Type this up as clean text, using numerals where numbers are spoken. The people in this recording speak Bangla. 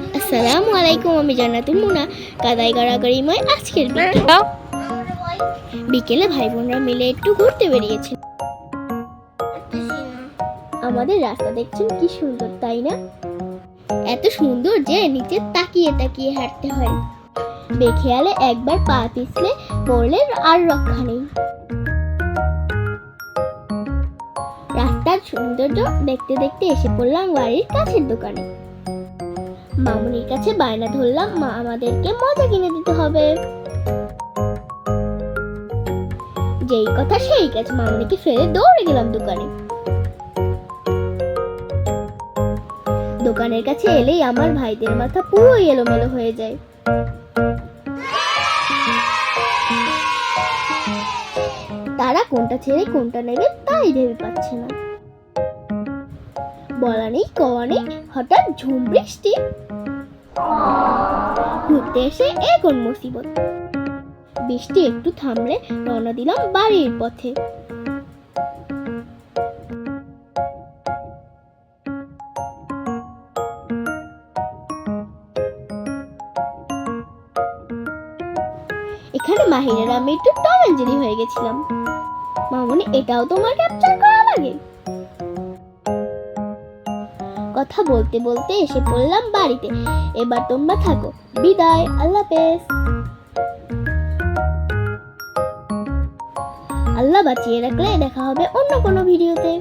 আসসালামু আলাইকুম, আমি জান্নাতুল মুনা। কাদাই গাড়াগাড়িময় আজকের বিকেলে ভাই বোনরা মিলে একটু ঘুরতে বেরিয়েছে। আমাদের রাস্তা দেখছেন কি সুন্দর, তাই না? এত সুন্দর যে নিচে তাকিয়ে তাকিয়ে হাঁটতে হয়। বেখেয়ালে একবার পা পিছলে পড়লে আর রক্ষা নেই। রাস্তার সৌন্দর্য দেখতে দেখতে এসে পড়লাম বাড়ির কাছের দোকানে। মামুনির কাছে বায়না ধরলাম, মা আমাদেরকে মজা কিনে দিতে হবে। যেই কথা সেই কাজ, মামুনিকে ফেলে দৌড়ে গেলাম দোকানে। দোকানের কাছে এলেই আমার ভাইদের মাথা পুরো এলোমেলো হয়ে যায়। তারা কোনটা ছেড়ে কোনটা নেবে তাই ভেবে পাচ্ছে না। বলা নেই কওয়া নেই, হঠাৎ ঝুম বৃষ্টি। ঘুরতে এসে এখন মুসিবত। বৃষ্টি একটু থামলে রওনা দিলাম বাড়ির পথে। এখানে মাহিরের আমি একটু টম এন্ড জেরি হয়ে গেছিলাম। মামুনি, এটাও তোমার ক্যাপচার করা লাগে? কথা বলতে বলতে এসে পড়লাম বাড়িতে। এবার তোমরা থাকো, বিদায়, আল্লাহ হাফেজ। আল্লাহ বাঁচিয়ে রাখলে দেখা হবে অন্য কোনো ভিডিওতে।